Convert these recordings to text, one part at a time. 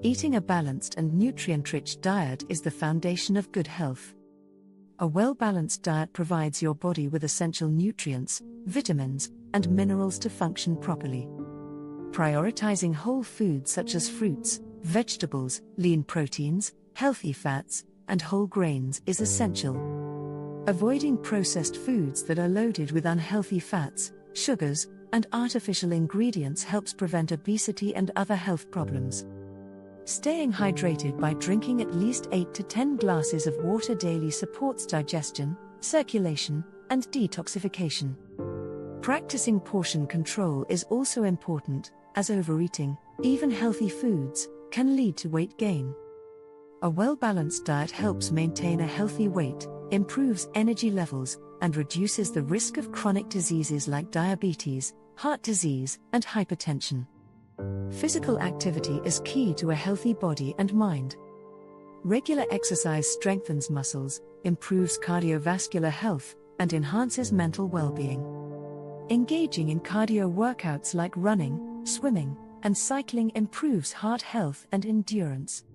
Eating a balanced and nutrient-rich diet is the foundation of good health. A well-balanced diet provides your body with essential nutrients, vitamins, and minerals to function properly. Prioritizing whole foods such as fruits, vegetables, lean proteins, healthy fats, and whole grains is essential. Avoiding processed foods that are loaded with unhealthy fats, sugars, and artificial ingredients helps prevent obesity and other health problems. Staying hydrated by drinking at least 8 to 10 glasses of water daily supports digestion, circulation, and detoxification. Practicing portion control is also important, as overeating, even healthy foods, can lead to weight gain. A well-balanced diet helps maintain a healthy weight, improves energy levels, and reduces the risk of chronic diseases like diabetes, heart disease, and hypertension. Physical activity is key to a healthy body and mind. Regular exercise strengthens muscles, improves cardiovascular health, and enhances mental well-being. Engaging in cardio workouts like running, swimming, and cycling improves heart health and endurance.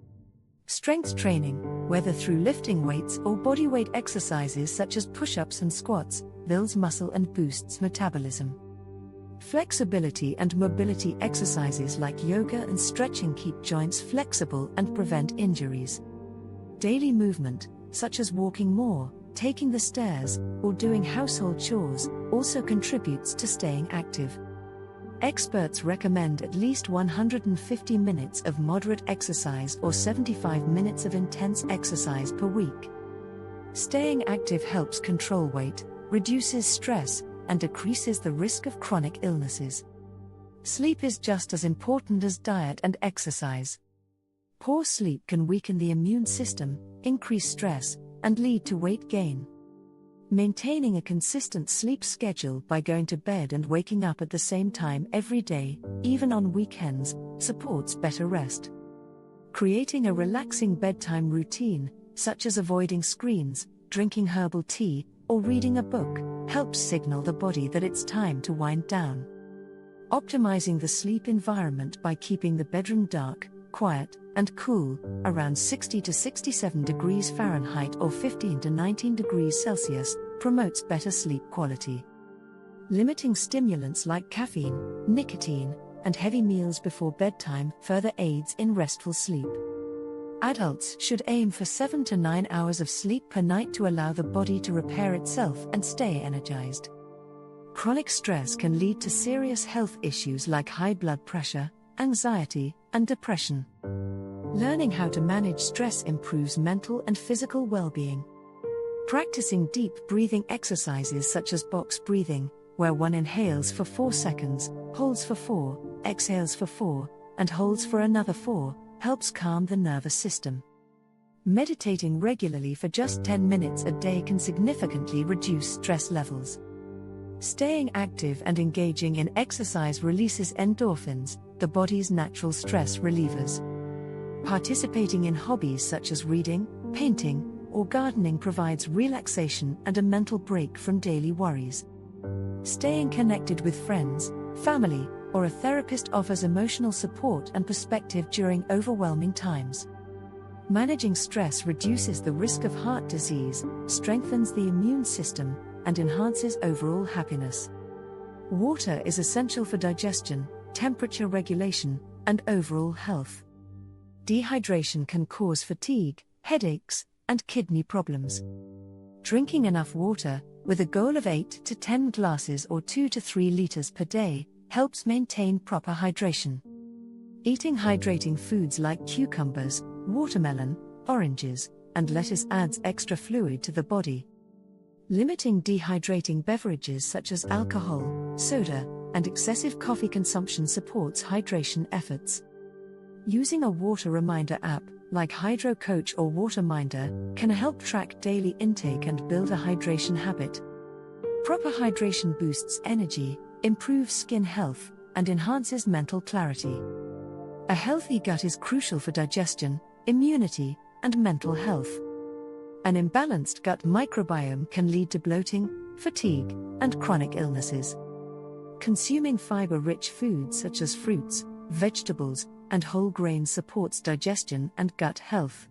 Strength training, whether through lifting weights or bodyweight exercises such as push-ups and squats, builds muscle and boosts metabolism. Flexibility and mobility exercises like yoga and stretching keep joints flexible and prevent injuries. Daily movement, such as walking more, taking the stairs, or doing household chores, also contributes to staying active. Experts recommend at least 150 minutes of moderate exercise or 75 minutes of intense exercise per week. Staying active helps control weight, reduces stress, and decreases the risk of chronic illnesses. Sleep is just as important as diet and exercise. Poor sleep can weaken the immune system, increase stress, and lead to weight gain. Maintaining a consistent sleep schedule by going to bed and waking up at the same time every day, even on weekends, supports better rest. Creating a relaxing bedtime routine, such as avoiding screens, drinking herbal tea, or reading a book, helps signal the body that it's time to wind down. Optimizing the sleep environment by keeping the bedroom dark, quiet, and cool, around 60 to 67 degrees Fahrenheit or 15 to 19 degrees Celsius, promotes better sleep quality. Limiting stimulants like caffeine, nicotine, and heavy meals before bedtime further aids in restful sleep. Adults should aim for 7 to 9 hours of sleep per night to allow the body to repair itself and stay energized. Chronic stress can lead to serious health issues like high blood pressure, anxiety, and depression. Learning how to manage stress improves mental and physical well-being. Practicing deep breathing exercises such as box breathing, where one inhales for 4 seconds, holds for 4, exhales for 4, and holds for another 4, helps calm the nervous system. Meditating regularly for just 10 minutes a day can significantly reduce stress levels. Staying active and engaging in exercise releases endorphins, the body's natural stress relievers. Participating in hobbies such as reading, painting, or gardening provides relaxation and a mental break from daily worries. Staying connected with friends, family, or a therapist offers emotional support and perspective during overwhelming times. Managing stress reduces the risk of heart disease, strengthens the immune system, and enhances overall happiness. Water is essential for digestion, temperature regulation, and overall health. Dehydration can cause fatigue, headaches, and kidney problems. Drinking enough water, with a goal of 8 to 10 glasses or 2 to 3 liters per day, helps maintain proper hydration. Eating hydrating foods like cucumbers, watermelon, oranges, and lettuce adds extra fluid to the body. Limiting dehydrating beverages such as alcohol, soda, and excessive coffee consumption supports hydration efforts. Using a water reminder app, like Hydro Coach or Waterminder, can help track daily intake and build a hydration habit. Proper hydration boosts energy, improves skin health, and enhances mental clarity. A healthy gut is crucial for digestion, immunity, and mental health. An imbalanced gut microbiome can lead to bloating, fatigue, and chronic illnesses. Consuming fiber-rich foods such as fruits, vegetables, and whole grains supports digestion and gut health.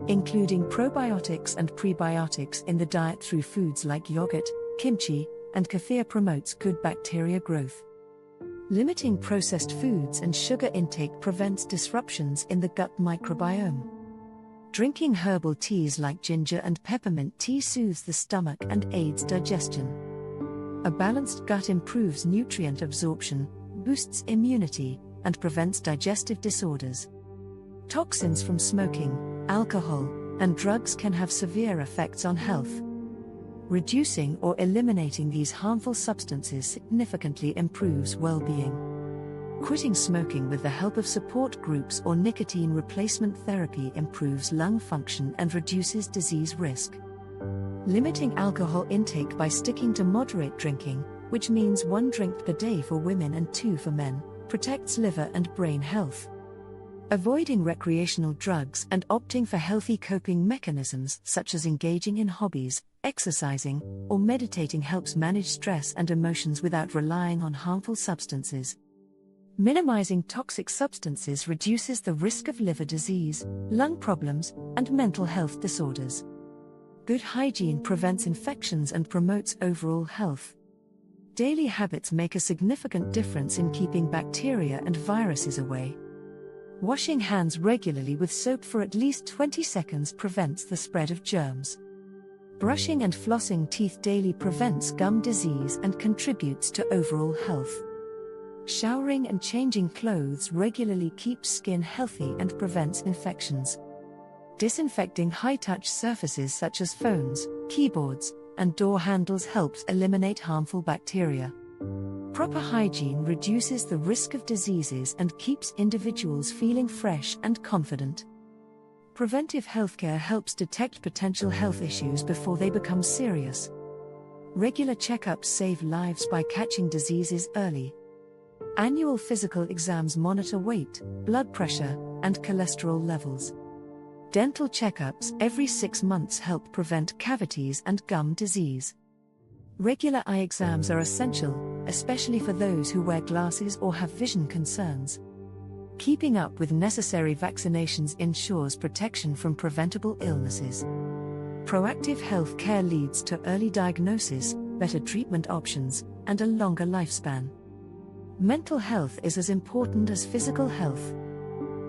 Including probiotics and prebiotics in the diet through foods like yogurt, kimchi, and kefir promotes good bacteria growth. Limiting processed foods and sugar intake prevents disruptions in the gut microbiome. Drinking herbal teas like ginger and peppermint tea soothes the stomach and aids digestion. A balanced gut improves nutrient absorption, boosts immunity, and prevents digestive disorders. Toxins from smoking, alcohol, and drugs can have severe effects on health. Reducing or eliminating these harmful substances significantly improves well-being. Quitting smoking with the help of support groups or nicotine replacement therapy improves lung function and reduces disease risk. Limiting alcohol intake by sticking to moderate drinking, which means 1 drink per day for women and 2 for men, protects liver and brain health. Avoiding recreational drugs and opting for healthy coping mechanisms such as engaging in hobbies, exercising, or meditating helps manage stress and emotions without relying on harmful substances. Minimizing toxic substances reduces the risk of liver disease, lung problems, and mental health disorders. Good hygiene prevents infections and promotes overall health. Daily habits make a significant difference in keeping bacteria and viruses away. Washing hands regularly with soap for at least 20 seconds prevents the spread of germs. Brushing and flossing teeth daily prevents gum disease and contributes to overall health. Showering and changing clothes regularly keeps skin healthy and prevents infections. Disinfecting high-touch surfaces such as phones, keyboards, and door handles helps eliminate harmful bacteria. Proper hygiene reduces the risk of diseases and keeps individuals feeling fresh and confident. Preventive healthcare helps detect potential health issues before they become serious. Regular checkups save lives by catching diseases early. Annual physical exams monitor weight, blood pressure, and cholesterol levels. Dental checkups every 6 months help prevent cavities and gum disease. Regular eye exams are essential, especially for those who wear glasses or have vision concerns. Keeping up with necessary vaccinations ensures protection from preventable illnesses. Proactive health care leads to early diagnosis, better treatment options, and a longer lifespan. Mental health is as important as physical health.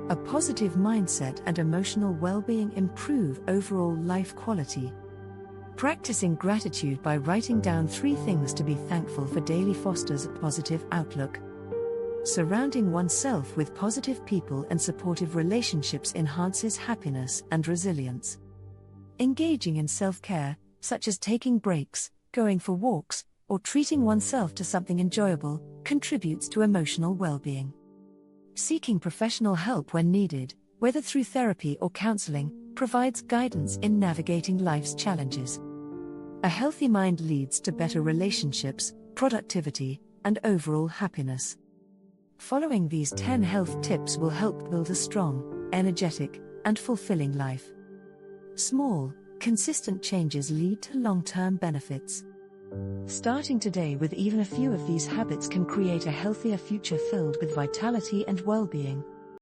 A positive mindset and emotional well-being improve overall life quality. Practicing gratitude by writing down 3 things to be thankful for daily fosters a positive outlook. Surrounding oneself with positive people and supportive relationships enhances happiness and resilience. Engaging in self-care, such as taking breaks, going for walks, or treating oneself to something enjoyable, contributes to emotional well-being. Seeking professional help when needed, whether through therapy or counseling, provides guidance in navigating life's challenges. A healthy mind leads to better relationships, productivity, and overall happiness. Following these 10 health tips will help build a strong, energetic, and fulfilling life. Small, consistent changes lead to long-term benefits. Starting today with even a few of these habits can create a healthier future filled with vitality and well-being.